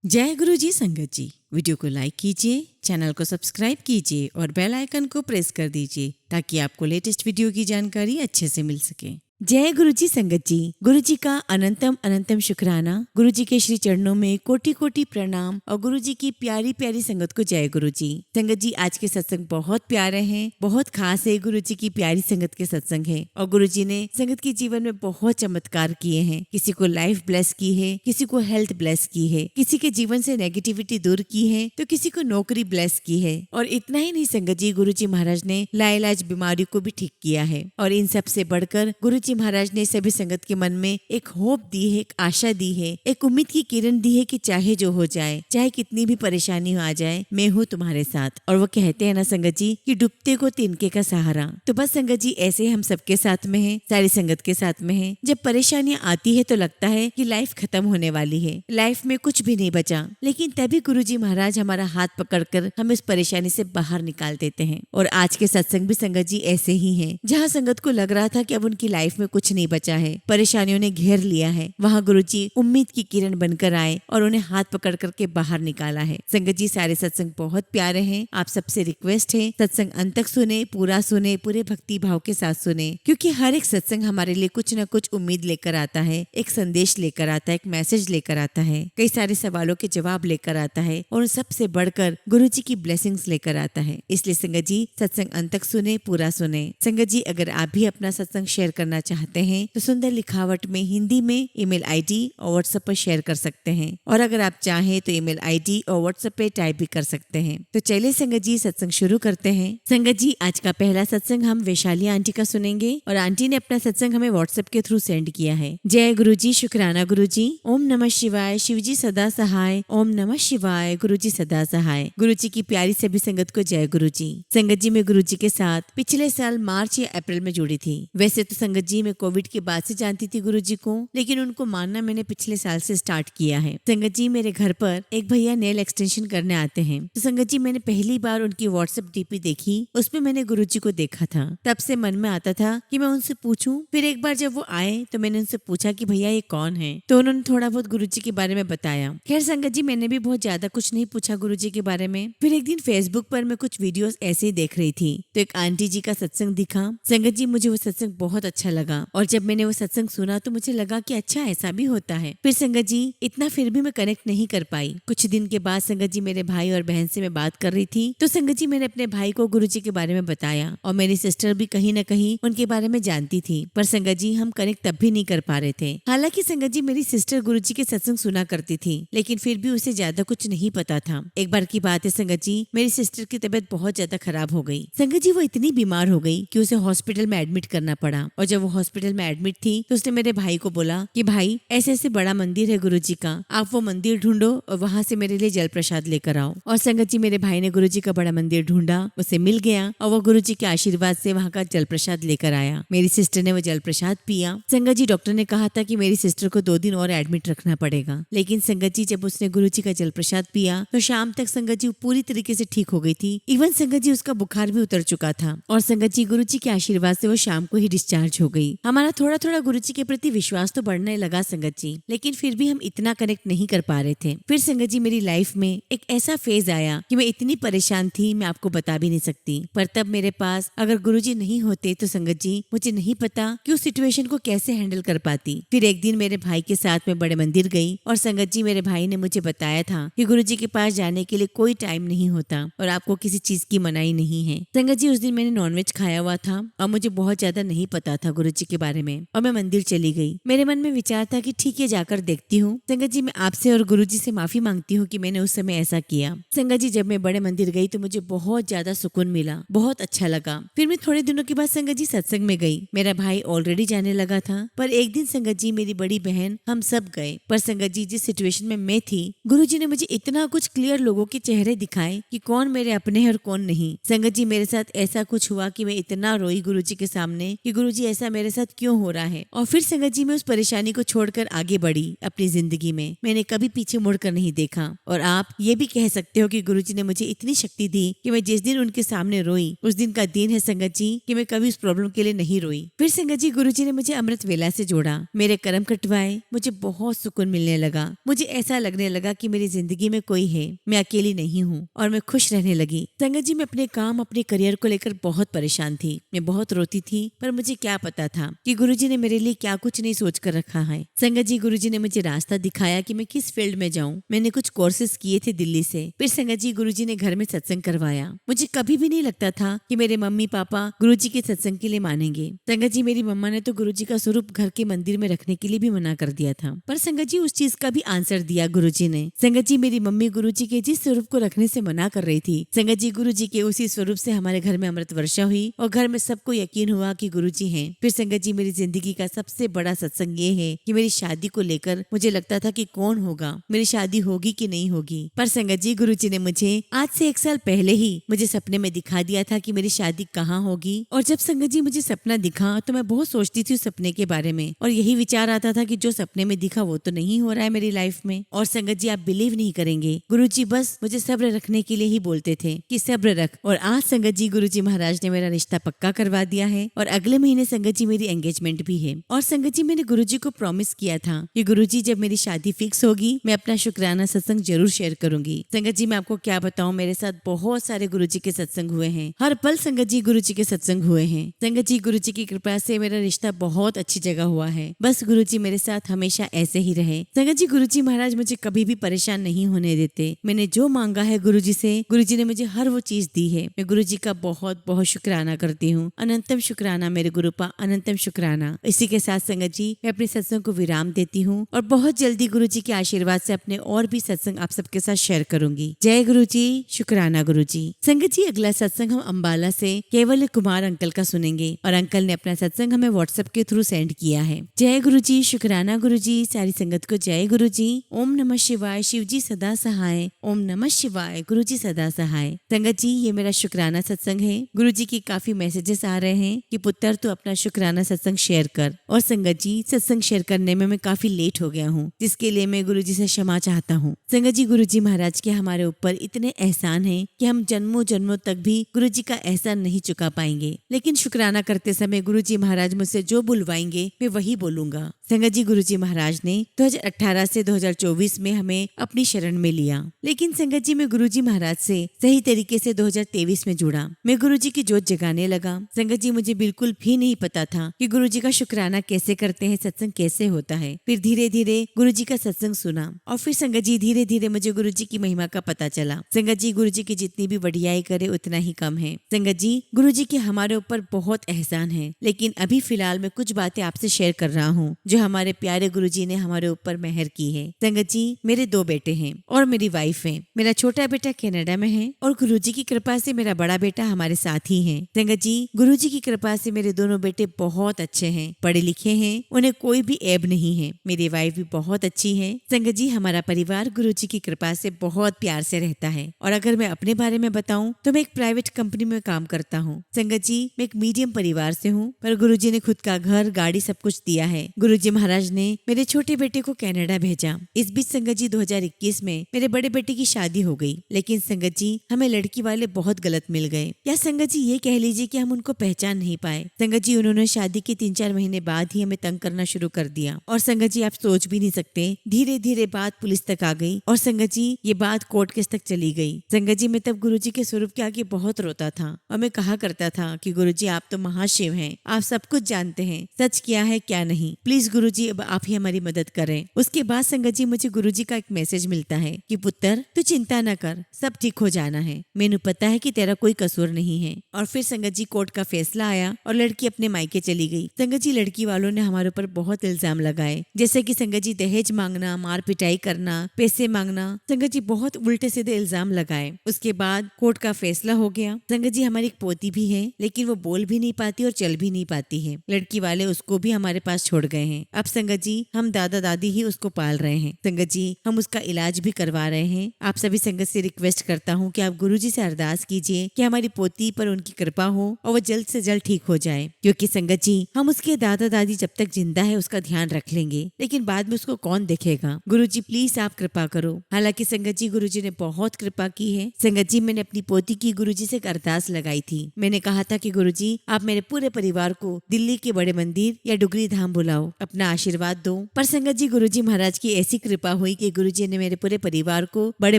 जय गुरु जी संगत जी। वीडियो को लाइक कीजिए, चैनल को सब्सक्राइब कीजिए और बेल आइकन को प्रेस कर दीजिए ताकि आपको लेटेस्ट वीडियो की जानकारी अच्छे से मिल सके। जय गुरु जी संगत जी। गुरु जी का अनंतम अनंतम शुक्राना। गुरु जी के श्री चरणों में कोटि कोटि प्रणाम और गुरु जी की प्यारी प्यारी संगत को जय गुरु जी। संगत जी, आज के सत्संग बहुत प्यारे हैं, बहुत खास है। गुरु जी की प्यारी संगत के सत्संग है और गुरु जी ने संगत के जीवन में बहुत चमत्कार किए हैं। किसी को लाइफ ब्लेस की है, किसी को हेल्थ ब्लेस की है, किसी के जीवन से नेगेटिविटी दूर की है तो किसी को नौकरी ब्लेस की है। और इतना ही नहीं संगत जी, गुरु जी महाराज ने लाइलाज बीमारी को भी ठीक किया है। और इन सब से बढ़कर गुरु जी महाराज ने सभी संगत के मन में एक होप दी है, एक आशा दी है, एक उम्मीद की किरण दी है कि चाहे जो हो जाए, चाहे कितनी भी परेशानी आ जाए, मैं हूँ तुम्हारे साथ। और वो कहते हैं ना संगत जी कि डूबते को तिनके का सहारा। तो बस संगत जी, ऐसे हम सबके साथ में है, सारी संगत के साथ में है। जब परेशानियां आती है तो लगता है कि लाइफ खत्म होने वाली है, लाइफ में कुछ भी नहीं बचा, लेकिन तभी गुरु जी महाराज हमारा हाथ पकड़कर हमें इस परेशानी से बाहर निकाल देते हैं। और आज के सत्संग भी संगत जी ऐसे ही हैं, जहाँ संगत को लग रहा था कि अब उनकी लाइफ में कुछ नहीं बचा है, परेशानियों ने घेर लिया है, वहाँ गुरु जी उम्मीद की किरण बनकर आए और उन्हें हाथ पकड़ करके बाहर निकाला है। संगत जी, सारे सत्संग बहुत प्यारे हैं। आप सबसे रिक्वेस्ट है सत्संग अंत तक सुने, पूरा सुने, पूरे भक्ति भाव के साथ सुने, क्योंकि हर एक सत्संग हमारे लिए कुछ न कुछ उम्मीद लेकर आता है, एक संदेश लेकर आता है, एक मैसेज लेकर आता है, कई सारे सवालों के जवाब लेकर आता है और उन सबसे बढ़कर गुरु जी की ब्लेसिंग्स लेकर आता है। इसलिए संगत जी, सत्संग अंत तक सुने, पूरा सुने। संगत जी, अगर आप भी अपना सत्संग शेयर करना चाहते हैं तो सुंदर लिखावट में हिंदी में ईमेल आईडी और व्हाट्सएप पर शेयर कर सकते हैं, और अगर आप चाहें तो ईमेल आईडी और व्हाट्सएप पे टाइप भी कर सकते हैं। तो चलिए संगत जी, सत्संग शुरू करते हैं। संगत जी, आज का पहला सत्संग हम वैशाली आंटी का सुनेंगे और आंटी ने अपना सत्संग हमें व्हाट्सएप के थ्रू सेंड किया है। जय गुरु जी, शुक्राना गुरु जी। ओम नमः शिवाय, शिव जी सदा सहाय। ओम नमः शिवाय, गुरु जी सदा सहाय। गुरु जी की प्यारी सभी संगत को जय गुरु जी। संगत जी, मैं गुरु जी के साथ पिछले साल मार्च या अप्रैल में जुड़ी थी। वैसे तो संगत जी मैं कोविड के बाद से जानती थी गुरु जी को, लेकिन उनको मानना मैंने पिछले साल से स्टार्ट किया है। संगत जी, मेरे घर पर एक भैया नेल एक्सटेंशन करने आते हैं, तो संगत जी मैंने पहली बार उनकी व्हाट्सएप डीपी देखी, उसमें मैंने गुरु जी को देखा था। तब से मन में आता था कि मैं उनसे पूछूं। फिर एक बार जब वो आए तो मैंने उनसे पूछा कि भैया ये कौन है, तो उन्होंने थोड़ा बहुत गुरु जी के बारे में बताया। खैर संगत जी, मैंने भी बहुत ज्यादा कुछ नहीं पूछा गुरु जी के बारे में। फिर एक दिन फेसबुक पर मैं कुछ वीडियोस ऐसे ही देख रही थी तो एक आंटी जी का सत्संग दिखा। संगत जी, मुझे वो सत्संग बहुत अच्छा लगा और जब मैंने वो सत्संग सुना तो मुझे लगा कि अच्छा ऐसा भी होता है। फिर संगत जी, इतना फिर भी मैं कनेक्ट नहीं कर पाई। कुछ दिन के बाद संगत जी मेरे भाई और बहन से मैं बात कर रही थी तो संगत जी मैंने अपने भाई को गुरु जी के बारे में बताया और मेरी सिस्टर भी कहीं न कहीं उनके बारे में जानती थी, पर संगत जी हम कनेक्ट तब भी नहीं कर पा रहे थे। हालांकि संगत जी मेरी सिस्टर गुरु जी के सत्संग सुना करती थी, लेकिन फिर भी उसे ज्यादा कुछ नहीं पता था। एक बार की बात है संगत जी, मेरी सिस्टर की तबीयत बहुत ज्यादा खराब हो गई। संगत जी, वो इतनी बीमार हो गई कि उसे हॉस्पिटल में एडमिट करना पड़ा। और जब वो हॉस्पिटल में एडमिट थी तो उसने मेरे भाई को बोला कि भाई ऐसे ऐसे बड़ा मंदिर है गुरु जी का, आप वो मंदिर ढूंढो और वहाँ से मेरे लिए जल प्रसाद लेकर आओ। और संगत जी, मेरे भाई ने गुरु जी का बड़ा मंदिर ढूंढा, उसे मिल गया और वो गुरु जी के आशीर्वाद से वहाँ का जल प्रसाद लेकर आया। मेरी सिस्टर ने वो जल प्रसाद पिया। संगत जी, डॉक्टर ने कहा था कि मेरी सिस्टर को 2 दिन और एडमिट रखना पड़ेगा, लेकिन संगत जी जब उसने गुरु जी का जल प्रसाद पिया तो शाम तक संगत जी पूरी तरीके से ठीक हो गई थी। इवन संगत जी उसका बुखार भी उतर चुका था और संगत जी गुरु जी के आशीर्वाद से वो शाम को ही डिस्चार्ज हो गई। हमारा थोड़ा थोड़ा गुरु जी के प्रति विश्वास तो बढ़ने लगा संगत जी, लेकिन फिर भी हम इतना कनेक्ट नहीं कर पा रहे थे। फिर संगत जी मेरी लाइफ में एक ऐसा फेज आया कि मैं इतनी परेशान थी, मैं आपको बता भी नहीं सकती। पर तब मेरे पास अगर गुरु जी नहीं होते तो संगत जी मुझे नहीं पता कि उस सिचुएशन को कैसे हैंडल कर पाती। फिर एक दिन मेरे भाई के साथ में बड़े मंदिर गई और संगत जी मेरे भाई ने मुझे बताया था कि गुरु जी के पास जाने के लिए कोई टाइम नहीं होता और आपको किसी चीज की मनाही नहीं है। संगत जी, उस दिन मैंने नॉनवेज खाया हुआ था और मुझे बहुत ज्यादा नहीं पता था गुरु जी के बारे में और मैं मंदिर चली गई। मेरे मन में विचार था कि ठीक है जाकर देखती हूँ। संगत जी, मैं आपसे और गुरु जी से माफी मांगती हूँ कि मैंने उस समय ऐसा किया। संगत जी, जब मैं बड़े मंदिर गई तो मुझे बहुत ज्यादा सुकून मिला, बहुत अच्छा लगा। फिर मैं थोड़े दिनों के बाद संगत जी सत्संग में गई। मेरा भाई ऑलरेडी जाने लगा था, पर एक दिन संगत जी मेरी बड़ी बहन हम सब गए। पर संगत जी जिस सिचुएशन में मैं थी, गुरु जी ने मुझे इतना कुछ क्लियर लोगों के चेहरे दिखाए कि कौन मेरे अपने और कौन नहीं। संगत जी, मेरे साथ ऐसा कुछ हुआ कि मैं इतना रोई गुरु जी के सामने कि गुरु जी ऐसा मेरे साथ क्यों हो रहा है। और फिर संगत जी मैं उस परेशानी को छोड़कर आगे बढ़ी अपनी जिंदगी में। मैंने कभी पीछे मुड़कर नहीं देखा। और आप ये भी कह सकते हो कि गुरुजी ने मुझे इतनी शक्ति दी कि मैं जिस दिन उनके सामने रोई उस दिन का दिन है संगत जी कि मैं कभी उस प्रॉब्लम के लिए नहीं रोई। फिर संगत जी गुरुजी ने मुझे अमृत वेला से जोड़ा, मेरे कर्म कटवाए, मुझे बहुत सुकून मिलने लगा। मुझे ऐसा लगने लगा कि मेरी जिंदगी में कोई है, मैं अकेली नहीं हूँ और मैं खुश रहने लगी। संगत जी मैं अपने काम अपने करियर को लेकर बहुत परेशान थी, मैं बहुत रोती थी, पर मुझे क्या पता था कि गुरुजी ने मेरे लिए क्या कुछ नहीं सोच कर रखा है। संगत जी गुरुजी ने मुझे रास्ता दिखाया कि मैं किस फील्ड में जाऊँ। मैंने कुछ कोर्सेज किए थे दिल्ली से। फिर संगत जी गुरुजी ने घर में सत्संग करवाया। मुझे कभी भी नहीं लगता था कि मेरे मम्मी पापा गुरुजी के सत्संग के लिए मानेंगे। संगत जी मेरी मम्मा ने तो गुरुजी का स्वरूप घर के मंदिर में रखने के लिए भी मना कर दिया था, पर संगत जी उस चीज का भी आंसर दिया गुरुजी ने। संगत जी मेरी मम्मी गुरुजी के जिस स्वरूप को रखने से मना कर रही थी, संगत जी गुरुजी के उसी स्वरूप से हमारे घर में अमृत वर्षा हुई और घर में सबको यकीन हुआ कि गुरुजी हैं। फिर संगत जी मेरी जिंदगी का सबसे बड़ा सत्संग ये है कि मेरी शादी को लेकर मुझे लगता था कि कौन होगा, मेरी शादी होगी कि नहीं होगी। पर संगत जी गुरुजी ने मुझे आज से 1 साल पहले ही मुझे सपने में दिखा दिया था कि मेरी शादी कहाँ होगी। और जब संगत जी मुझे सपना दिखा तो मैं बहुत सोचती थी उस सपने के बारे में और यही विचार आता था कि जो सपने में दिखा वो तो नहीं हो रहा है मेरी लाइफ में। और संगत जी आप बिलीव नहीं करेंगे, गुरुजी बस मुझे सब्र रखने के लिए ही बोलते थे कि सब्र रख। और आज संगत जी गुरुजी महाराज ने मेरा रिश्ता पक्का करवा दिया है और अगले महीने संगत जी मेरी एंगेजमेंट भी है। और संगत जी मैंने गुरुजी को प्रॉमिस किया था कि गुरुजी जब मेरी शादी फिक्स होगी मैं अपना शुक्राना सत्संग जरूर शेयर करूंगी। संगत जी मैं आपको क्या बताऊं, मेरे साथ बहुत सारे गुरुजी के सत्संग हुए हैं, हर पल संगत जी गुरुजी के सत्संग हुए हैं। संगत जी गुरुजी की कृपा से मेरा रिश्ता बहुत अच्छी जगह हुआ है। बस गुरुजी मेरे साथ हमेशा ऐसे ही रहे। संगत जी गुरुजी महाराज मुझे कभी भी परेशान नहीं होने देते। मैंने जो मांगा है गुरुजी से, गुरुजी ने मुझे हर वो चीज दी है। मैं गुरुजी का बहुत बहुत शुक्राना करती हूँ। अनंतम शुक्राना मेरे गुरुपा, अनंतम शुक्राना। इसी के साथ संगत जी मैं अपने सत्संग को विराम देती हूँ और बहुत जल्दी गुरुजी के आशीर्वाद से अपने और भी सत्संग आप सबके साथ शेयर करूंगी। जय गुरुजी, शुक्राना गुरुजी। संगत जी अगला सत्संग हम अंबाला से केवल कुमार अंकल का सुनेंगे और अंकल ने अपना सत्संग हमें व्हाट्सएप के थ्रू सेंड किया है। जय गुरुजी, शुक्राना गुरुजी। सारी संगत को जय गुरुजी। ओम नमः शिवाय, शिवजी सदा सहाय। ओम नमः शिवाय, गुरुजी सदा सहाय। संगत जी ये मेरा शुक्राना सत्संग है। गुरुजी की काफी मैसेजेस आ रहे हैं कि पुत्र तू अपना शुक्राना सत्संग शेयर कर। और संगत जी सत्संग शेयर करने में मैं काफी लेट हो गया हूँ, जिसके लिए मैं गुरुजी से क्षमा चाहता हूँ। संगत जी गुरुजी महाराज के हमारे ऊपर इतने एहसान हैं कि हम जन्मों जन्मों तक भी गुरुजी का एहसान नहीं चुका पाएंगे, लेकिन शुक्राना करते समय गुरुजी महाराज मुझसे जो बुलवाएंगे मैं वही बोलूंगा। संगत जी गुरुजी महाराज ने 2018 से 2024 में हमें अपनी शरण में लिया, लेकिन संगत जी मैं गुरुजी महाराज से सही तरीके से 2023 में जुड़ा। मैं गुरुजी की जोत जगाने लगा। संगत जी मुझे बिल्कुल भी नहीं पता था कि गुरुजी का शुक्राना कैसे करते हैं, सत्संग कैसे होता है। फिर धीरे धीरे गुरुजी का सत्संग सुना और फिर संगत जी धीरे धीरे मुझे गुरुजी की महिमा का पता चला। संगत जी गुरुजी की जितनी भी बढ़ियाई करे उतना ही कम है। संगत जी गुरुजी के हमारे ऊपर बहुत एहसान है, लेकिन अभी फिलहाल मैं कुछ बातें आपसे शेयर कर रहा हूँ जो हमारे प्यारे गुरुजी ने हमारे ऊपर मेहर की है। संगत जी मेरे 2 बेटे हैं और मेरी वाइफ है। मेरा छोटा बेटा कनाडा में है और गुरुजी की कृपा से मेरा बड़ा बेटा हमारे साथ ही है। संगत जी गुरुजी की कृपा से मेरे दोनों बेटे बहुत अच्छे हैं, पढ़े लिखे हैं, उन्हें कोई भी ऐब नहीं है। मेरी वाइफ भी बहुत अच्छी है। संगत जी हमारा परिवार गुरुजी की कृपा से बहुत प्यार से रहता है। और अगर मैं अपने बारे में बताऊं तो मैं एक प्राइवेट कंपनी में काम करता हूं। संगत जी मैं एक मीडियम परिवार से हूं, पर गुरुजी ने खुद का घर गाड़ी सब कुछ दिया है। गुरुजी महाराज ने मेरे छोटे बेटे को कनाडा भेजा। इस बीच संगत जी 2021 में मेरे बड़े बेटे की शादी हो गई, लेकिन संगत जी हमें लड़की वाले बहुत गलत मिल गए, या संगत जी ये कह लीजिए कि हम उनको पहचान नहीं पाए। संगत जी उन्होंने शादी के 3-4 महीने बाद ही हमें तंग करना शुरू कर दिया और संगत जी आप सोच भी नहीं सकते, धीरे धीरे बात पुलिस तक आ गई और संगत जी ये बात कोर्ट केस तक चली गई। संगत जी मैं तब गुरुजी के स्वरूप के आगे बहुत रोता था और मैं कहा करता था कि गुरुजी आप तो महाशिव हैं, आप सब कुछ जानते हैं, सच क्या है क्या नहीं, प्लीज गुरुजी अब आप ही हमारी मदद करें। उसके बाद संगत जी मुझे गुरुजी का एक मैसेज मिलता है कि पुत्र तू चिंता न कर, सब ठीक हो जाना है, मैंने पता है कि तेरा कोई कसूर नहीं है। और फिर संगत जी कोर्ट का फैसला आया और लड़की अपने मायके चली गई। संगत जी लड़की वालों ने हमारे ऊपर बहुत इल्जाम लगाए, जैसे कि संगत जी दहेज मांगना, मार पिटाई करना, पैसे मांगना। संगत जी बहुत उल्टे सीधे इल्जाम लगाए। उसके बाद कोर्ट का फैसला हो गया। संगत जी हमारी एक पोती भी है, लेकिन वो बोल भी नहीं पाती और चल भी नहीं पाती है। लड़की वाले उसको भी हमारे पास छोड़ गए हैं। अब संगत जी हम दादा दादी ही उसको पाल रहे हैं। संगत जी हम उसका इलाज भी करवा रहे हैं। आप सभी संगत से रिक्वेस्ट करता हूँ कि आप गुरुजी से अरदास कीजिए कि हमारी पोती पर उनकी कृपा हो और वो जल्द से जल्द ठीक हो जाए, क्योंकि संगत संगत जी, हम उसके दादा दादी जब तक जिंदा है उसका ध्यान रख लेंगे, लेकिन बाद में उसको कौन देखेगा। गुरुजी प्लीज आप कृपा करो। हालांकि संगत जी गुरुजी ने बहुत कृपा की है। संगत जी, मैंने अपनी पोती की गुरुजी से एक अरदास लगाई थी। मैंने कहा था कि गुरुजी आप मेरे पूरे परिवार को दिल्ली के बड़े मंदिर या डुगरी धाम बुलाओ, अपना आशीर्वाद दो। पर संगत जी गुरुजी महाराज की ऐसी कृपा हुई कि गुरुजी ने मेरे पूरे परिवार को बड़े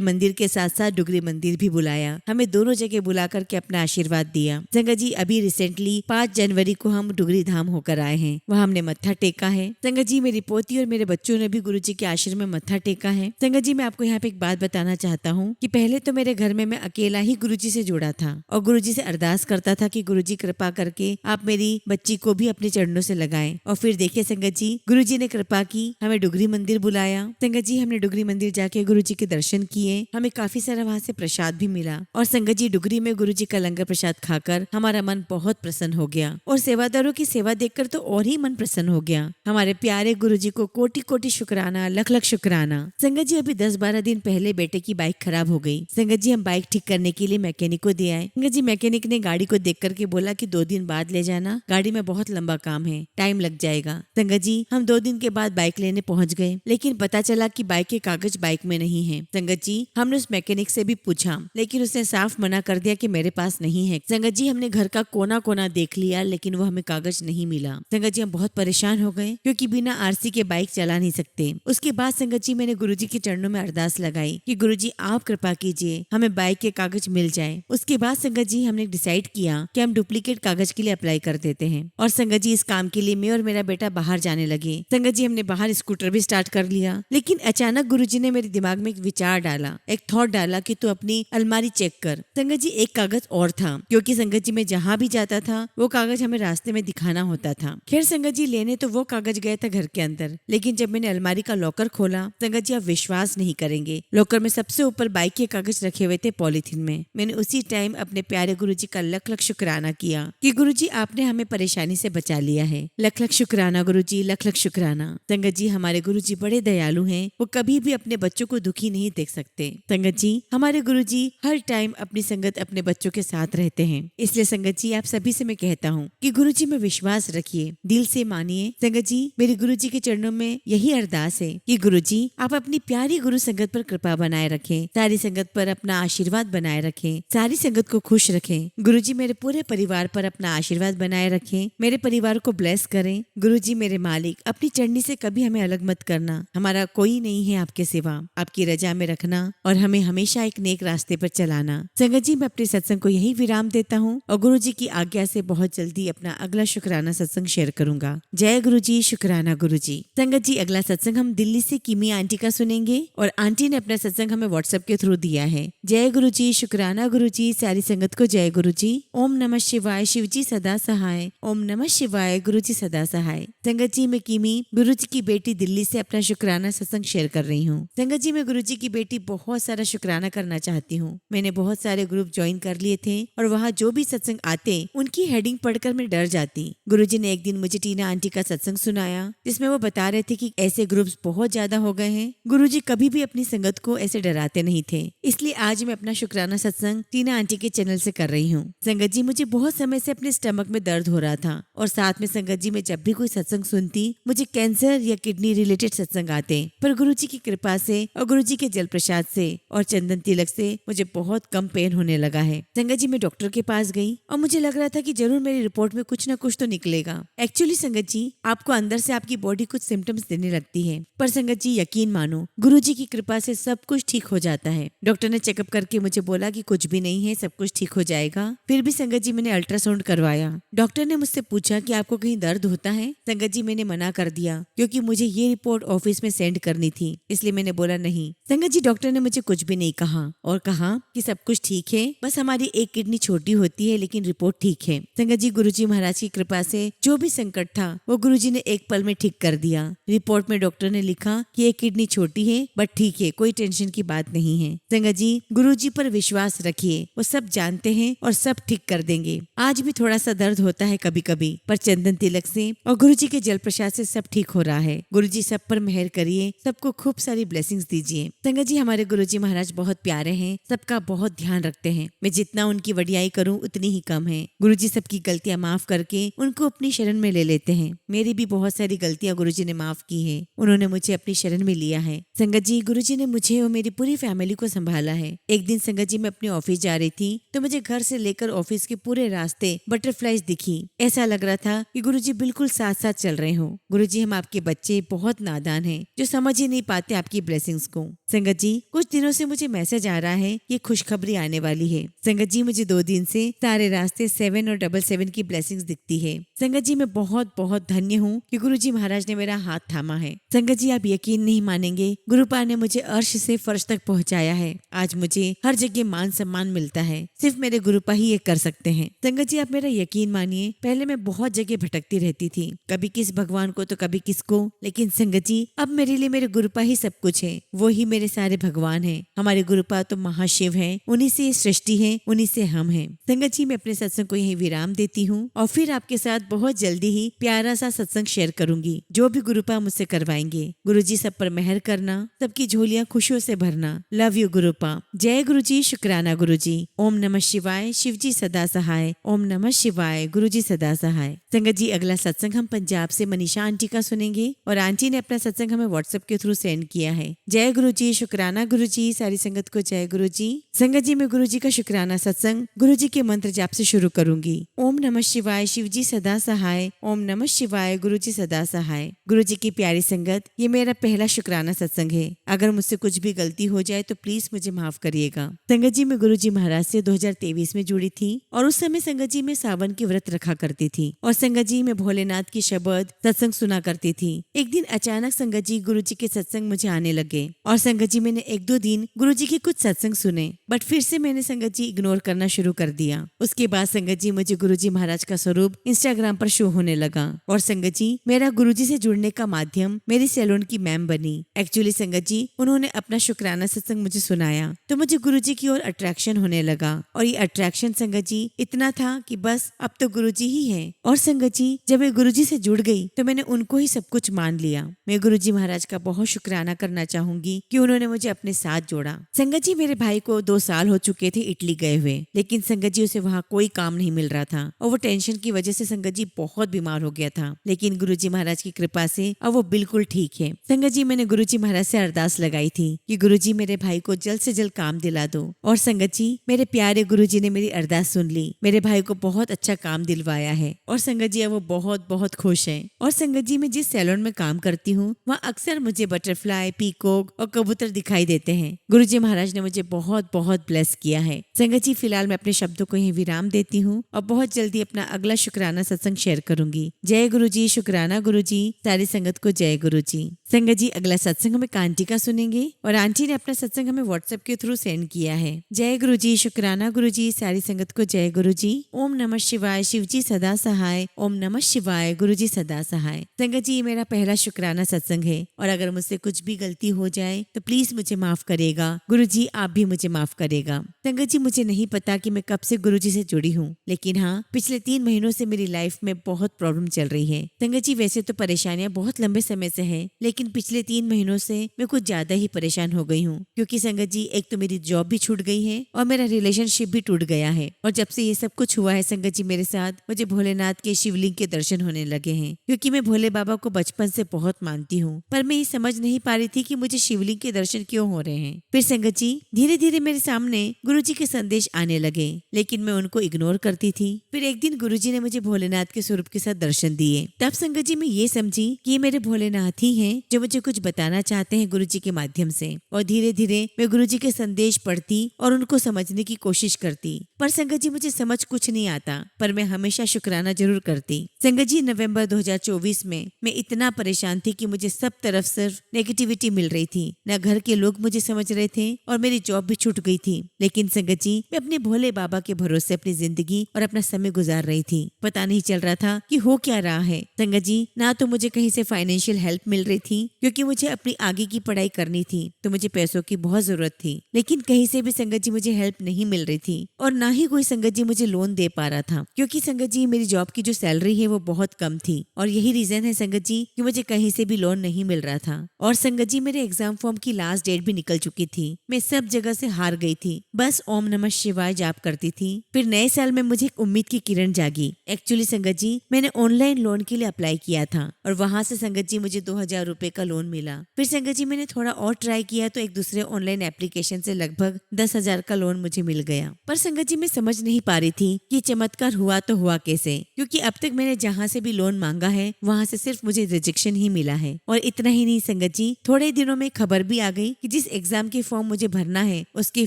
मंदिर के साथ साथ डुगरी मंदिर भी बुलाया, हमें दोनों जगह बुला करके अपना आशीर्वाद दिया। संगत जी अभी रिसेंटली 5 जनवरी को हम डुगरी धाम होकर आए हैं, वहाँ हमने मत्था टेका है। संगत जी मेरी पोती और मेरे बच्चों ने भी गुरुजी के आश्रम में मत्था टेका है। संगत जी मैं आपको यहाँ पे एक बात बताना चाहता हूँ कि पहले तो मेरे घर में मैं अकेला ही गुरुजी से जुड़ा था और गुरुजी से अरदास करता था कि गुरुजी कृपा करके आप मेरी बच्ची को भी अपने चरणों से लगाएं। और फिर देखिए संगत जी गुरुजी ने कृपा की, हमें डुगरी मंदिर बुलाया। संगत जी हमने डुगरी मंदिर जाके गुरुजी के दर्शन किए, हमें काफी सारा वहाँ से प्रसाद भी मिला। और संगत जी डुगरी में गुरुजी का लंगर प्रसाद खाकर हमारा मन बहुत प्रसन्न हो गया और सेवादारों की सेवा देखकर तो और ही मन प्रसन्न हो गया। हमारे प्यारे गुरुजी को कोटि कोटि शुक्राना, लख लख शुक्राना। संगत जी अभी 10-12 दिन पहले बेटे की बाइक खराब हो गई। संगत जी हम बाइक ठीक करने के लिए मैकेनिक को दे आए। संगत जी मैकेनिक ने गाड़ी को देख करके बोला कि 2 दिन बाद ले जाना, गाड़ी में बहुत लंबा काम है, टाइम लग जाएगा। संगत जी हम 2 दिन के बाद बाइक लेने पहुंच गए, लेकिन पता चला कि बाइक के कागज बाइक में नहीं है। संगत जी हमने उस मैकेनिक से भी पूछा, लेकिन उसने साफ मना कर दिया कि मेरे पास नहीं है। संगत जी हमने घर का कोना कोना देख लिया, लेकिन वो हमें कागज नहीं मिला। संगत जी हम बहुत परेशान हो गए क्योंकि बिना आरसी के बाइक चला नहीं सकते। उसके बाद संगत जी मैंने गुरुजी के चरणों में अरदास लगाई कि गुरुजी आप कृपा कीजिए हमें बाइक के कागज मिल जाए। उसके बाद संगत जी हमने डिसाइड किया कि हम डुप्लीकेट कागज के लिए अप्लाई कर देते हैं। और संगत जी इस काम के लिए मैं और मेरा बेटा बाहर जाने लगे। संगत जी हमने बाहर स्कूटर भी स्टार्ट कर लिया, लेकिन अचानक गुरुजी ने मेरे दिमाग में एक विचार डाला, एक थॉट डाला कि तू अपनी अलमारी चेक कर। संगत जी एक कागज और था, क्योंकि संगत जी मैं जहाँ भी जाता था वो कागज हमें रास्ते में दिखाना होता था। खैर संगत जी लेने तो वो कागज गया था घर के अंदर, लेकिन जब मैंने अलमारी का लॉकर खोला, संगत जी आप विश्वास नहीं करेंगे, लॉकर में सबसे ऊपर बाइक के कागज रखे हुए थे पॉलीथीन में। मैंने उसी टाइम अपने प्यारे गुरुजी का लख लख शुक्राना किया कि गुरुजी आपने हमें परेशानी से बचा लिया है। लख लख शुक्राना गुरुजी, लख लख शुक्राना। संगत जी हमारे गुरुजी बड़े दयालु हैं, वो कभी भी अपने बच्चों को दुखी नहीं देख सकते। संगत जी हमारे गुरुजी हर टाइम अपनी संगत अपने बच्चों के साथ रहते हैं। इसलिए संगत जी आप सभी से मैं कहता हूँ कि गुरुजी में विश्वास रखिए, दिल से मानिए। संगत जी मेरे गुरुजी के चरणों में यही अरदास है कि गुरुजी आप अपनी प्यारी गुरु संगत पर कृपा बनाए रखें, सारी संगत पर अपना आशीर्वाद बनाए रखें, सारी संगत को खुश रखें। गुरुजी मेरे पूरे परिवार पर अपना आशीर्वाद बनाए रखें, मेरे परिवार को ब्लेस करें। गुरुजी मेरे मालिक अपनी चरनी से कभी हमें अलग मत करना, हमारा कोई नहीं है आपके सिवा, आपकी रजा में रखना और हमें हमेशा एक नेक रास्ते पर चलाना। संगत जी मैं अपने सत्संग को यही विराम देता हूँ और गुरुजी की आज्ञा से बहुत जल्दी अपना अगला शुक्राना सत्संग शेयर करूंगा। जय गुरुजी, शुक्राना गुरुजी। संगत जी अगला सत्संग हम दिल्ली से किमी आंटी का सुनेंगे और आंटी ने अपना सत्संग हमें व्हाट्सएप के थ्रू दिया है। जय गुरुजी, शुक्राना गुरुजी, सारी संगत को जय गुरुजी। ओम नमः शिवाय, शिवजी सदा सहाय। ओम नमः शिवाय, गुरुजी सदा सहाय। संगत जी मैं किमी गुरुजी की बेटी दिल्ली से अपना शुक्राना सत्संग शेयर कर रही हूँ। संगत जी मैं गुरुजी की बेटी बहुत सारा शुक्राना करना चाहती हूँ। मैंने बहुत सारे ग्रुप ज्वाइन कर लिए थे और वहाँ जो भी सत्संग आते उनकी हेडिंग पढ़कर मैं डर जाती। गुरुजी ने एक दिन मुझे टीना आंटी का सत्संग सुनाया जिसमें वो बता रहे थे कि ऐसे ग्रुप्स बहुत ज्यादा हो गए हैं। गुरुजी कभी भी अपनी संगत को ऐसे डराते नहीं थे। इसलिए आज मैं अपना शुक्राना सत्संग टीना आंटी के चैनल से कर रही हूँ। संगत जी मुझे बहुत समय से अपने स्टमक में दर्द हो रहा था और साथ में संगत जी मैं जब भी कोई सत्संग सुनती मुझे कैंसर या किडनी रिलेटेड सत्संग आते, पर गुरुजी की कृपा से और गुरुजी के जल प्रसाद से और चंदन तिलक से मुझे बहुत कम पेन होने लगा है। संगत जी मैं डॉक्टर के पास गई और मुझे लग रहा था कि जरूर मेरी रिपोर्ट में कुछ ना कुछ तो निकलेगा। एक्चुअली संगत जी आपको अंदर से आपकी बॉडी कुछ सिम्टम्स देने लगती है, पर संगत जी यकीन मानो गुरुजी की कृपा से सब कुछ ठीक हो जाता है। डॉक्टर ने चेकअप करके मुझे बोला कि कुछ भी नहीं है, सब कुछ ठीक हो जाएगा। फिर भी संगत जी मैंने अल्ट्रासाउंड करवाया। डॉक्टर ने मुझसे पूछा कि आपको कहीं दर्द होता है। संगत जी मैंने मना कर दिया क्योंकि मुझे ये रिपोर्ट ऑफिस में सेंड करनी थी, इसलिए मैंने बोला नहीं। संगत जी डॉक्टर ने मुझे कुछ भी नहीं कहा और कहा कि सब कुछ ठीक है, बस हमारी एक किडनी छोटी होती है लेकिन रिपोर्ट ठीक है। संगत जी गुरुजी महाराज की कृपा से जो भी संकट था वो गुरुजी ने एक पल में ठीक कर दिया। रिपोर्ट में डॉक्टर ने लिखा कि एक किडनी छोटी है बट ठीक है, कोई टेंशन की बात नहीं है। संगत जी गुरुजी पर विश्वास रखिए, वो सब जानते हैं और सब ठीक कर देंगे। आज भी थोड़ा सा दर्द होता है कभी कभी, पर चंदन तिलक से और गुरुजी गुरुजी के जल प्रसाद से सब ठीक हो रहा है। गुरुजी सब पर मेहर करिए, सबको खूब सारी ब्लेसिंग्स दीजिए। संगत जी, हमारे गुरुजी महाराज बहुत प्यारे हैं, सबका बहुत ध्यान रखते हैं। मैं जितना उनकी वडियाई करूं उतनी ही कम है। गुरुजी सबकी गलतियां माफ करके उनको अपनी शरण में ले लेते हैं। मेरी भी बहुत सारी गलतियां गुरुजी ने माफ की है। उन्होंने मुझे अपनी शरण में लिया है। संगत जी, गुरुजी ने मुझे और मेरी पूरी फैमिली को संभाला है। एक दिन संगत जी, मैं अपने ऑफिस जा रही थी तो मुझे घर से लेकर ऑफिस के पूरे रास्ते बटरफ्लाईज दिखी। ऐसा लग रहा था कि गुरुजी बिल्कुल साथ साथ चल रहे हो। गुरुजी, हम आपके बच्चे बहुत नादान हैं जो समझ ही नहीं पाते आपकी ब्लेसिंग्स को। संगत जी, कुछ दिनों से मुझे मैसेज आ रहा है कि खुशखबरी आने वाली है। संगत जी, मुझे 2 दिन से सारे रास्ते 7 और 777 की ब्लेसिंग्स दिखती है। संगत जी, मैं बहुत बहुत धन्य हूँ कि गुरुजी महाराज ने मेरा हाथ थामा है। संगत जी, आप यकीन नहीं मानेंगे, गुरुपा ने मुझे अर्श से फर्श तक पहुँचाया है। आज मुझे हर जगह मान सम्मान मिलता है। सिर्फ मेरे गुरुपा ही ये कर सकते हैं। संगत जी, आप मेरा यकीन मानिए, पहले मैं बहुत जगह भटकती रहती थी, कभी किस भगवान को तो कभी किसको, लेकिन संगत जी, अब मेरे लिए मेरे गुरुपा ही सब कुछ है। वो ही मेरे सारे भगवान हैं। हमारे गुरुपा तो महाशिव हैं, उन्हीं से सृष्टि है, उन्हीं से हम हैं। संगत जी, मैं अपने सत्संग को यही विराम देती हूँ और फिर आपके साथ बहुत जल्दी ही प्यारा सा सत्संग शेयर करूंगी, जो भी गुरुपा मुझसे करवाएंगे। गुरुजी सब पर मेहर करना, सबकी झोलियां खुशियों से भरना। Love you गुरुपा। जय गुरुजी, शुक्राना गुरुजी। ओम नमः शिवाय, शिवजी सदा सहाय। ओम नमः शिवाय, गुरुजी सदा सहाय। संगत जी, अगला सत्संग हम पंजाब से मनीषा आंटी का सुनेंगे और आंटी ने अपना सत्संग हमें व्हाट्सएप के थ्रू सेंड किया है। जय गुरुजी, शुक्राना गुरुजी। सारी संगत को जय गुरुजी। संगत जी, मैं गुरुजी का शुक्राना सत्संग गुरुजी के मंत्र जाप से शुरू करूंगी। ओम नमः शिवाय, शिवजी सदा सहाय। ओम नमः शिवाय, गुरुजी सदा सहाय। गुरुजी की प्यारी संगत, ये मेरा पहला शुक्राना सत्संग है। अगर मुझसे कुछ भी गलती हो जाए तो प्लीज मुझे माफ करिएगा। संगत जी, मैं गुरुजी महाराज से 2023 में जुड़ी थी और उस समय संगत जी मैं सावन की व्रत रखा करती थी और संगत जी मैं भोलेनाथ की शब्द सत्संग सुना करती थी। एक दिन अचानक संगत जी गुरुजी के सत्संग मुझे आने लगे और संगत जी मैंने 1-2 दिन गुरुजी के कुछ सत्संग सुने, बट फिर से मैंने संगत जी इग्नोर करना शुरू कर दिया। उसके बाद संगत जी मुझे गुरुजी महाराज का स्वरूप इंस्टाग्राम पर शो होने लगा और संगत जी मेरा गुरुजी से जुड़ने का माध्यम मेरी सैलून की मैम बनी। एक्चुअली संगत जी उन्होंने अपना शुक्राना सत्संग मुझे सुनाया तो मुझे गुरुजी की ओर अट्रैक्शन होने लगा और ये अट्रैक्शन संगत जी इतना था कि बस अब तो गुरुजी ही है। और संगत जी जब मैं गुरुजी से जुड़ गई तो मैंने उनको ही सब कुछ मान लिया। मैं गुरुजी महाराज का बहुत शुक्राना करना चाहूंगी कि उन्होंने मुझे अपने साथ जोड़ा। संगत जी मेरे भाई को 2 साल हो चुके थे इटली गए हुए, लेकिन संगत जी उसे वहाँ कोई काम नहीं मिल रहा था और वो टेंशन की वजह से संगत जी बहुत बीमार हो गया था, लेकिन गुरुजी महाराज की कृपा से अब वो बिल्कुल ठीक है। संगत जी मैंने गुरुजी महाराज से अरदास लगाई थी कि गुरुजी मेरे भाई को जल्द से जल्द काम दिला दो और संगत जी मेरे प्यारे गुरुजी ने मेरी अरदास सुन ली। मेरे भाई को बहुत अच्छा काम दिलवाया है और संगत जी अब वो बहुत बहुत खुश है। और संगत जी मैं जिस सैलून में काम करती हूँ वहाँ अक्सर मुझे बटरफ्लाई, पीकॉक और कबूतर दिखाई देते हैं। गुरुजी महाराज ने मुझे बहुत बहुत ब्लेस किया है। संगत जी फिलहाल मैं अपने शब्दों को यहीं विराम देती हूँ और बहुत जल्दी अपना अगला शुक्राना सत्संग शेयर करूंगी। जय गुरुजी, शुक्राना गुरुजी। सारी संगत को जय गुरुजी। संगत जी अगला सत्संग हमें आंटी का सुनेंगे और आंटी ने अपना सत्संग हमें व्हाट्सएप के थ्रू सेंड किया है। जय गुरुजी, शुक्राना गुरुजी। सारी संगत को जय गुरुजी। ओम नमः शिवाय, शिवजी सदा सहाय। ओम नमः शिवाय, गुरुजी सदा सहाय। संगत जी मेरा पहला शुक्राना सत्संग है और अगर मुझसे कुछ भी गलती हो जाए तो प्लीज मुझे माफ करेगा। गुरुजी आप भी मुझे माफ करेगा। संगत जी मुझे नहीं पता कि मैं कब से गुरुजी से जुड़ी हूँ, लेकिन हाँ पिछले 3 महीनों से मेरी लाइफ में बहुत प्रॉब्लम चल रही है। संगत जी वैसे तो परेशानियां बहुत लंबे समय से है, लेकिन पिछले 3 महीनों से मैं कुछ ज्यादा ही परेशान हो गई हूँ, क्योंकि संगत जी एक तो मेरी जॉब भी छूट गई है और मेरा रिलेशनशिप भी टूट गया है। और जब से ये सब कुछ हुआ है संगत जी मेरे साथ, मुझे भोलेनाथ के शिवलिंग के दर्शन होने लगे हैं, क्योंकि मैं भोले बाबा को बचपन से बहुत मानती हूँ, पर मैं ये समझ नहीं पा रही थी कि मुझे शिवलिंग के दर्शन क्यों हो रहे हैं। फिर संगत जी धीरे धीरे मेरे सामने गुरुजी के संदेश आने लगे, लेकिन मैं उनको इग्नोर करती थी। फिर एक दिन गुरुजी ने मुझे भोलेनाथ के स्वरूप के साथ दर्शन दिए। तब संगत जी मैं ये समझी कि ये मेरे भोलेनाथ ही हैं जो मुझे कुछ बताना चाहते हैं गुरुजी के माध्यम से। और धीरे धीरे मैं गुरुजी के संदेश पढ़ती और उनको समझने की कोशिश करती। पर संगत जी मुझे समझ कुछ नहीं आता, पर मैं हमेशा शुक्राना जरूर करती। संगत जी नवंबर 2024 में मैं इतना परेशान थी कि मुझे सब तरफ सिर्फ नेगेटिविटी मिल रही थी। न घर के लोग मुझे समझ रहे थे और मेरी जॉब भी छूट गई थी। लेकिन संगत जी मैं अपने भोले बाबा के भरोसे अपनी जिंदगी और अपना समय गुजार रही थी। पता नहीं चल रहा था कि हो क्या रहा है। संगत जी ना तो मुझे कहीं से फाइनेंशियल हेल्प मिल रही थी, क्योंकि मुझे अपनी आगे की पढ़ाई करनी थी, तो मुझे पैसों की बहुत जरूरत थी। लेकिन कहीं से भी संगत जी मुझे हेल्प नहीं मिल रही थी और ना ही कोई संगत जी मुझे लोन दे पा रहा था, क्योंकि संगत जी मेरी जॉब की जो सैलरी है वो बहुत कम थी। थी और यही रीजन है संगत जी कि मुझे कहीं से भी लोन नहीं मिल रहा था। और संगत जी मेरे एग्जाम फॉर्म की लास्ट डेट भी निकल चुकी थी। मैं सब जगह से हार गई थी, बस ओम नमः शिवाय जाप करती थी। फिर नए साल में मुझे एक उम्मीद की किरण जागी। एक्चुअली संगत जी मैंने ऑनलाइन लोन के लिए अप्लाई किया था और वहां से संगत जी मुझे 2000 रुपए का लोन मिला। फिर संगत जी मैंने थोड़ा और ट्राई किया तो एक दूसरे ऑनलाइन एप्लीकेशन से लगभग 10,000 का लोन मुझे मिल गया। पर संगत जी मैं समझ नहीं पा रही थी कि चमत्कार हुआ तो हुआ कैसे, क्योंकि अब तक मैंने जहाँ से भी लोन मांगा है वहाँ से सिर्फ मुझे रिजेक्शन ही मिला है। और इतना ही नहीं संगत जी, थोड़े दिनों में खबर भी आ गई कि जिस एग्जाम के फॉर्म मुझे भरना है उसके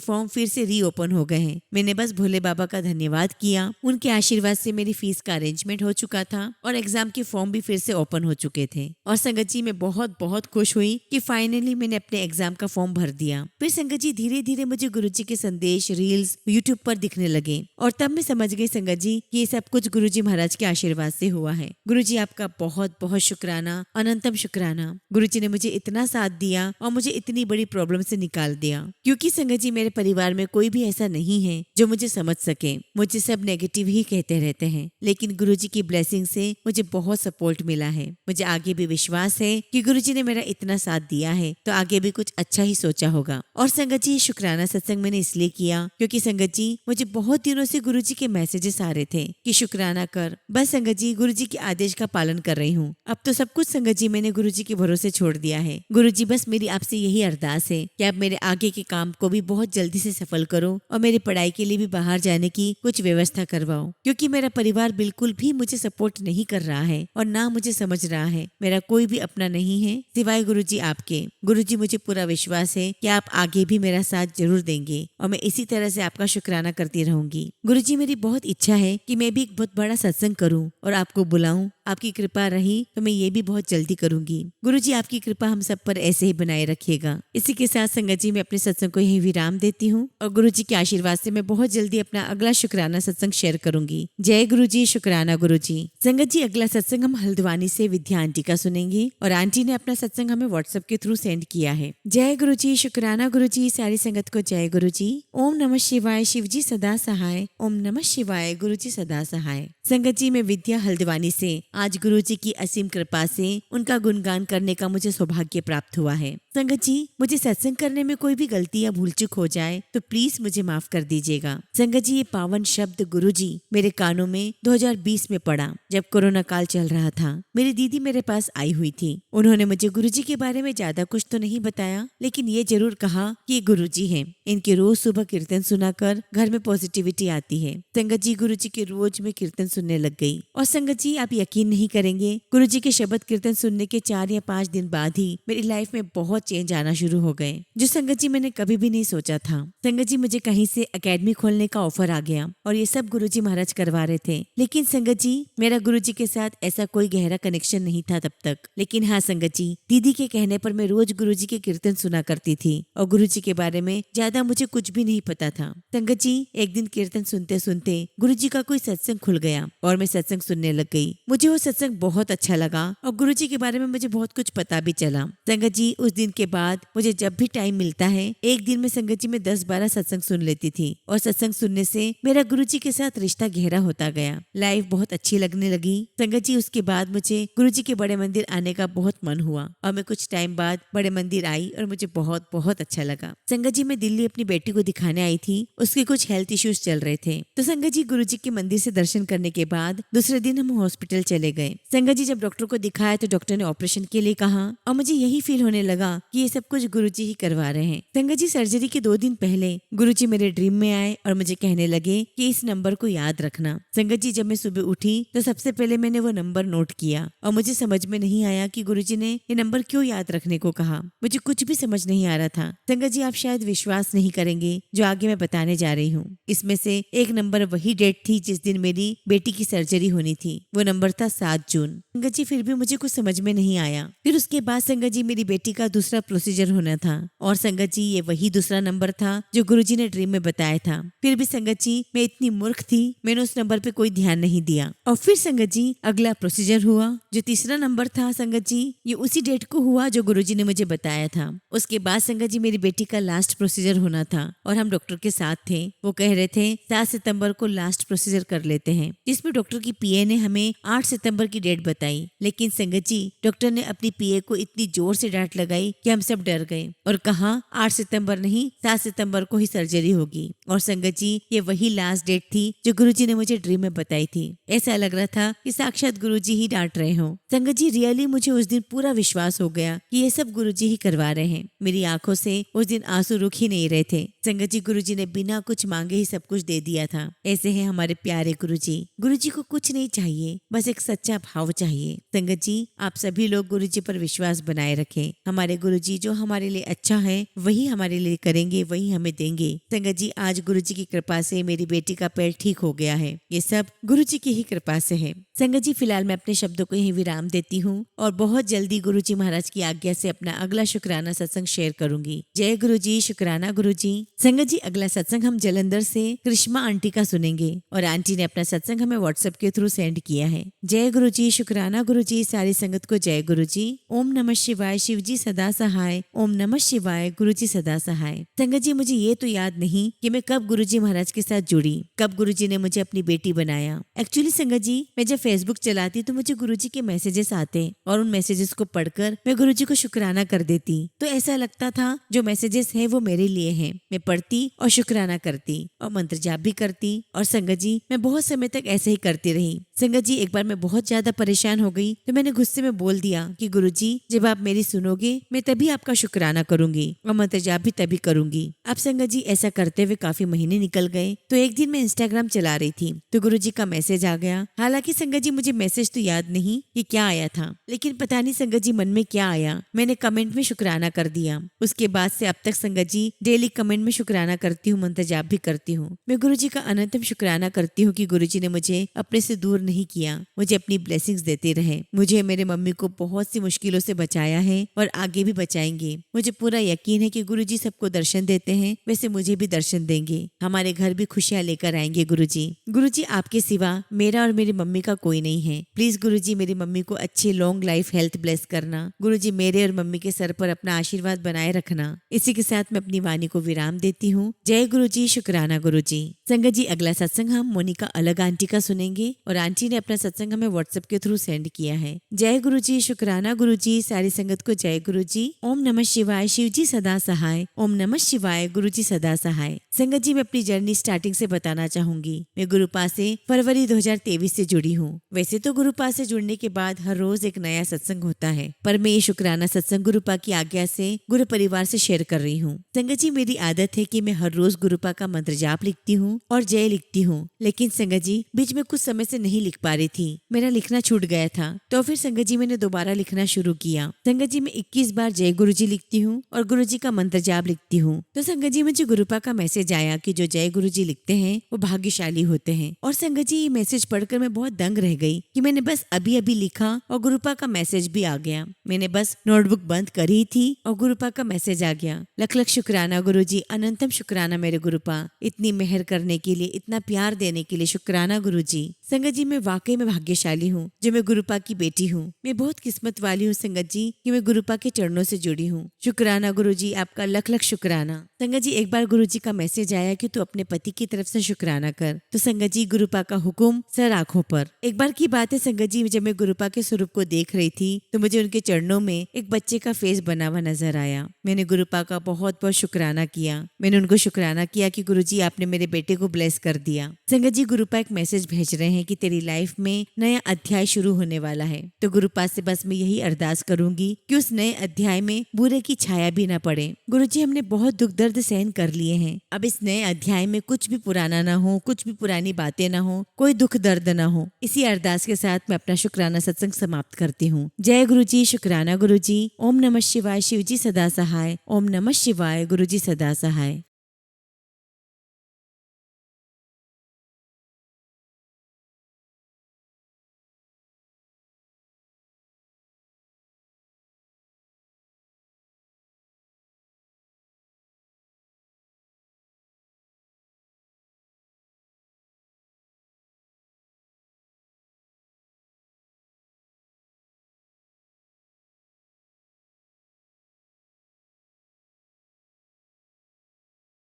फॉर्म फिर से रीओपन हो गए हैं। मैंने बस भोले बाबा का धन्यवाद किया, उनके आशीर्वाद से मेरी फीस का अरेंजमेंट हो चुका था और एग्जाम के फॉर्म भी फिर से ओपन हो चुके थे। और संगत जी मैं बहुत बहुत खुश हुई कि फाइनली मैंने अपने एग्जाम का फॉर्म भर दिया। फिर संगत जी धीरे धीरे मुझे गुरुजी के संदेश रील्स यूट्यूब पर दिखने लगे और तब मैं समझ गई संगत जी कि ये सब कुछ गुरुजी महाराज के आशीर्वाद से हुआ है। गुरुजी आपका बहुत बहुत शुक्राना, अनंतम शुक्राना। गुरुजी ने मुझे इतना साथ दिया और मुझे इतनी बड़ी प्रॉब्लम से निकाल दिया, क्योंकि संगत जी मेरे परिवार में कोई भी ऐसा नहीं है जो मुझे समझ सके। मुझे सब नेगेटिव ही कहते रहते हैं, लेकिन गुरुजी की ब्लेसिंग से मुझे बहुत सपोर्ट मिला है। मुझे आगे भी विश्वास है कि गुरुजी ने मेरा इतना साथ दिया है तो आगे भी कुछ अच्छा ही सोचा होगा। और संगत जी शुक्राना सत्संग मैंने इसलिए किया क्योंकि संगत जी मुझे बहुत दिनों से गुरुजी के मैसेजेस आ रहे थे कि शुक्राना कर। बस संगत जी गुरुजी के आदेश का पालन कर रही हूँ। अब तो सब कुछ संगत जी मैंने गुरुजी के भरोसे छोड़ दिया है। गुरुजी बस मेरी आपसे यही अरदास है कि आप मेरे आगे के काम को भी बहुत जल्दी से सफल करो और मेरी पढ़ाई के लिए भी बाहर जाने की कुछ व्यवस्था करवाओ, क्योंकि मेरा परिवार बिल्कुल भी मुझे सपोर्ट नहीं कर रहा है और ना मुझे समझ रहा है। मेरा कोई भी अपना नहीं है सिवाय गुरुजी आपके। गुरुजी मुझे पूरा विश्वास है कि आप आगे भी मेरा साथ जरूर देंगे और मैं इसी तरह से आपका शुक्राना करती रहूंगी। गुरुजी मेरी बहुत इच्छा है कि मैं भी एक बहुत बड़ा सत्संग करूं और आपको बुलाऊं। आपकी कृपा रही तो मैं ये भी बहुत जल्दी करूंगी। गुरुजी आपकी कृपा हम सब पर ऐसे ही बनाए रखिएगा। इसी के साथ संगत जी मैं अपने सत्संग को यही विराम देती हूँ और गुरुजी के आशीर्वाद से मैं बहुत जल्दी अपना अगला शुक्राना सत्संग शेयर करूंगी। जय गुरुजी, शुक्राना गुरुजी। संगत जी अगला सत्संग हम हल्द्वानी से विद्या आंटी का सुनेंगे और आंटी ने अपना सत्संग हमें व्हाट्सएप के थ्रू सेंड किया है। जय गुरुजी, शुक्राना गुरुजी। सारी संगत को जय गुरुजी। ओम नमः शिवाय, शिवजी सदा सहाय। ओम नमः शिवाय, गुरुजी सदा सहाय। संगत जी मैं विद्या हल्द्वानी से आज गुरुजी की असीम कृपा से उनका गुणगान करने का मुझे सौभाग्य प्राप्त हुआ है। संगत जी मुझे सत्संग करने में कोई भी गलती या भूल चूक हो जाए तो प्लीज मुझे माफ कर दीजिएगा। संगत जी ये पावन शब्द गुरुजी मेरे कानों में 2020 में पड़ा जब कोरोना काल चल रहा था। मेरी दीदी मेरे पास आई हुई थी। उन्होंने मुझे गुरुजी के बारे में ज्यादा कुछ तो नहीं बताया, लेकिन ये जरूर कहा कि ये गुरुजी हैं। इनके रोज सुबह कीर्तन सुनाकर घर में पॉजिटिविटी आती है। संगत जी गुरुजी के रोज में कीर्तन सुनने लग गई और संगत जी आप यकीन नहीं करेंगे, गुरुजी के शब्द कीर्तन सुनने के 4 या 5 दिन बाद ही मेरी लाइफ में बहुत चेंज आना शुरू हो गए, जो संगत जी मैंने कभी भी नहीं सोचा था। संगत जी मुझे कहीं से एकेडमी खोलने का ऑफर आ गया और ये सब गुरुजी महाराज करवा रहे थे, लेकिन संगत जी मेरा गुरुजी के साथ ऐसा कोई गहरा कनेक्शन नहीं था तब तक। लेकिन हाँ संगत जी दीदी के कहने पर मैं रोज गुरुजी के कीर्तन सुना करती थी और गुरुजी के बारे में ज्यादा मुझे कुछ भी नहीं पता था। संगत जी एक दिन कीर्तन सुनते सुनते गुरुजी का कोई सत्संग खुल गया और मैं सत्संग सुनने लग गई। मुझे वो सत्संग बहुत अच्छा लगा और गुरुजी के बारे में मुझे बहुत कुछ पता भी चला। संगत जी उस दिन के बाद मुझे जब भी टाइम मिलता है एक दिन में संगत जी में 10-12 सत्संग सुन लेती थी और सत्संग सुनने से मेरा गुरुजी के साथ रिश्ता गहरा होता गया। लाइफ बहुत अच्छी लगने लगी। संगत जी उसके बाद मुझे गुरुजी के बड़े मंदिर आने का बहुत मन हुआ और मैं कुछ टाइम बाद बड़े मंदिर आई और मुझे बहुत बहुत अच्छा लगा। संगत जी मैं दिल्ली अपनी बेटी को दिखाने आई थी, उसके कुछ हेल्थ इश्यूज चल रहे थे, तो संगत जी गुरुजी के मंदिर से दर्शन करने के बाद दूसरे दिन हम हॉस्पिटल चले गए। संगत जी जब डॉक्टर को दिखाया तो डॉक्टर ने ऑपरेशन के लिए कहा और मुझे यही फील होने लगा कि ये सब कुछ गुरुजी ही करवा रहे हैं। संगत जी सर्जरी के 2 दिन पहले गुरुजी मेरे ड्रीम में आए और मुझे कहने लगे कि इस नंबर को याद रखना। संगत जी जब मैं सुबह उठी तो सबसे पहले मैंने वो नंबर नोट किया और मुझे समझ में नहीं आया कि गुरुजी ने ये नंबर क्यों याद रखने को कहा। मुझे कुछ भी समझ नहीं आ रहा था। संगत जी आप शायद विश्वास नहीं करेंगे जो आगे मैं बताने जा रही हूँ। इसमें से एक नंबर वही डेट थी जिस दिन मेरी बेटी की सर्जरी होनी थी। वो नंबर था 7 जून। संगत जी फिर भी मुझे कुछ समझ में नहीं आया। फिर उसके बाद संगत जी मेरी बेटी का दूसरा प्रोसीजर होना था और संगत जी ये वही दूसरा नंबर था जो गुरुजी ने ड्रीम में बताया था। फिर भी संगत जी मैं इतनी मूर्ख थी, मैंने उस नंबर पे कोई ध्यान नहीं दिया। और फिर संगत जी अगला प्रोसीजर हुआ जो तीसरा नंबर था। संगत जी ये उसी डेट को हुआ जो गुरुजी ने मुझे बताया था। उसके बाद संगत जी मेरी बेटी का लास्ट प्रोसीजर होना था और हम डॉक्टर के साथ थे। वो कह रहे थे 7 सितंबर को लास्ट प्रोसीजर कर लेते हैं, जिसमें डॉक्टर की पीए ने हमें 8 सितंबर की डेट बताई, लेकिन संगत जी डॉक्टर ने अपनी पीए को इतनी जोर से डांट लगाई कि हम सब डर गए और कहा 8 सितंबर नहीं 7 सितंबर को ही सर्जरी होगी। और संगत जी ये वही लास्ट डेट थी जो गुरुजी ने मुझे ड्रीम में बताई थी। ऐसा लग रहा था कि साक्षात गुरुजी ही डांट रहे हो। संगत जी रियली मुझे उस दिन पूरा विश्वास हो गया कि ये सब गुरुजी ही करवा रहे हैं। मेरी आंखों से उस दिन आंसू रुक ही नहीं रहे थे। संगत जी गुरुजी ने बिना कुछ मांगे ही सब कुछ दे दिया था। ऐसे हैं हमारे प्यारे गुरुजी। गुरुजी को कुछ नहीं चाहिए, बस एक सच्चा भाव चाहिए। संगत जी आप सभी लोग गुरुजी पर विश्वास बनाए रखें। हमारे गुरुजी जो हमारे लिए अच्छा है वही हमारे लिए करेंगे, वही हमें देंगे। संगत जी आज गुरुजी की कृपा से मेरी बेटी का पैर ठीक हो गया है। ये सब गुरुजी की ही कृपा से है। संगत जी फिलहाल मैं अपने शब्दों को यही विराम देती हूँ और बहुत जल्दी गुरुजी महाराज की आज्ञा से अपना अगला शुक्राना सत्संग शेयर करूंगी। जय गुरुजी, शुक्राना गुरुजी। संगत जी अगला सत्संग हम जलंधर से कृष्मा आंटी का सुनेंगे और आंटी ने अपना सत्संग हमें व्हाट्सएप के थ्रू सेंड किया है। जय गुरुजी, शुक्राना गुरुजी। सारी संगत को जय गुरुजी। ओम नमः शिवाय, शिवजी सदा सहाय। ओम नमः शिवाय, गुरुजी सदा सहाय। संगत जी मुझे ये तो याद नहीं कि मैं कब गुरुजी महाराज के साथ जुड़ी, कब गुरुजी ने मुझे अपनी बेटी बनाया। एक्चुअली संगत जी मैं जब फेसबुक चलाती तो मुझे गुरुजी के मैसेजेस आते और उन मैसेजेस को पढ़कर मैं गुरुजी को शुक्राना कर देती। तो ऐसा लगता था जो मैसेजेस है वो मेरे लिए है। मैं पढ़ती और शुक्राना करती और मंत्र जाप भी करती। और संगत जी मैं बहुत समय तक ऐसे ही करती रही। संगत जी एक बार मैं बहुत ज्यादा परेशान हो गई तो मैंने गुस्से में बोल दिया कि गुरुजी जब आप मेरी सुनोगे मैं तभी आपका शुक्राना करूंगी और मंत्र जाप भी तभी करूंगी। अब संगत जी ऐसा करते हुए काफी महीने निकल गए। तो एक दिन मैं इंस्टाग्राम चला रही थी तो गुरुजी का मैसेज आ गया। हालांकि संगत जी मुझे मैसेज तो याद नहीं कि क्या आया था, लेकिन पता नहीं संगत जी मन में क्या आया, मैंने कमेंट में शुक्राना कर दिया। उसके बाद से अब तक संगत जी डेली कमेंट में शुक्राना करती हूँ, मंत्र जाप भी करती हूँ। मैं गुरुजी का अनंतम शुक्राना करती हूँ कि गुरुजी ने मुझे अपने से दूर नहीं किया, मुझे अपनी ब्लेसिंग्स देते रहे। मुझे मेरे मम्मी को बहुत सी मुश्किलों से बचाया है और आगे भी बचाएंगे। मुझे पूरा यकीन है कि गुरुजी सबको दर्शन देते हैं, वैसे मुझे भी दर्शन देंगे। हमारे घर भी खुशियां लेकर आएंगे गुरुजी। गुरुजी आपके सिवा मेरा और मेरी मम्मी का कोई नहीं है। प्लीज गुरुजी मेरी मम्मी को अच्छी लॉन्ग लाइफ हेल्थ ब्लेस करना। गुरुजी मेरे और मम्मी के सर पर अपना आशीर्वाद बनाए रखना। इसी के साथ मैं अपनी वाणी को विराम देती हूँ। जय गुरुजी, शुक्राना गुरुजी। संगत जी अगला सत्संग हम मोनिका अलग आंटी का सुनेंगे और आंटी ने अपना सत्संग हमें व्हाट्सएप के थ्रू सेंड किया है। जय गुरुजी, शुक्राना गुरुजी। सारी संगत को जय गुरुजी। ओम नमः शिवाय, शिवजी सदा सहाय। ओम नमः शिवाय, गुरुजी सदा सहाय। संगत जी मैं अपनी जर्नी स्टार्टिंग से बताना चाहूंगी। मैं गुरुपा से फरवरी 2023 से जुड़ी हूँ। वैसे तो गुरुपा से जुड़ने के बाद हर रोज एक नया सत्संग होता है, पर मैं ये शुक्राना सत्संग गुरुपा की आज्ञा से गुरु परिवार से शेयर कर रही हूँ। संगत जी मेरी आदत है कि मैं हर रोज गुरुपा का मंत्र जाप लिखती हूँ और जय लिखती हूँ, लेकिन संगत जी बीच में कुछ समय से नहीं लिख पा रही थी, मेरा लिखना छूट गया था। तो फिर संगत जी मैंने दोबारा लिखना शुरू किया। संगत जी मैं 21 बार जय गुरुजी लिखती हूँ और गुरुजी का मंत्र जाप लिखती हूँ। तो संगत जी मुझे गुरुपा का मैसेज आया कि जो जय गुरुजी लिखते हैं वो भाग्यशाली होते हैं। और संगत जी ये मैसेज पढ़कर मैं बहुत दंग रह गई कि मैंने बस अभी अभी लिखा और गुरुपा का मैसेज भी आ गया। मैंने बस नोटबुक बंद करी थी और गुरुपा का मैसेज आ गया। लख लख शुक्राना गुरुजी, अनंतम शुक्राना मेरे गुरुपा, इतनी मेहर करने के लिए, इतना प्यार देने के लिए शुक्राना गुरुजी। संगत जी मैं वाकई में भाग्यशाली हूँ जो मैं गुरुपा की बेटी हूँ। मैं बहुत किस्मत वाली हूँ संगत जी कि मैं गुरुपा के चरणों से जुड़ी हूँ। शुक्राना गुरुजी, आपका लख लख शुक्राना। संगत जी एक बार गुरुजी का मैसेज आया कि तू अपने पति की तरफ से शुक्राना कर। तो संगत जी गुरुपा का हुक्म सर आंखों पर। एक बार की बात है संगत जी जब मैं गुरुपा के स्वरूप को देख रही थी तो मुझे उनके चरणों में एक बच्चे का फेस बना हुआ नजर आया। मैंने गुरुपा का बहुत बहुत शुक्राना किया। मैंने उनको शुक्राना किया कि गुरुजी आपने मेरे बेटे को ब्लेस कर दिया। संगत जी गुरुपा एक मैसेज भेज रहे हैं कि तेरी लाइफ में नया अध्याय शुरू होने वाला है। तो गुरुपा से बस मैं यही अरदास करूंगी कि उस नए अध्याय में बुरे की छाया भी ना पड़े। गुरुजी हमने बहुत दुख दर्द सहन कर लिए हैं, अब इस नए अध्याय में कुछ भी पुराना ना हो, कुछ भी पुरानी बातें ना हो, कोई दुख दर्द ना हो। इसी अरदास के साथ मैं अपना शुक्राना सत्संग समाप्त करती हूँ। जय गुरुजी, शुक्राना गुरुजी। ओम नमः शिवाय, शिवजी सदा सहाय। ओम नमः शिवाय, गुरुजी सदा सहाय।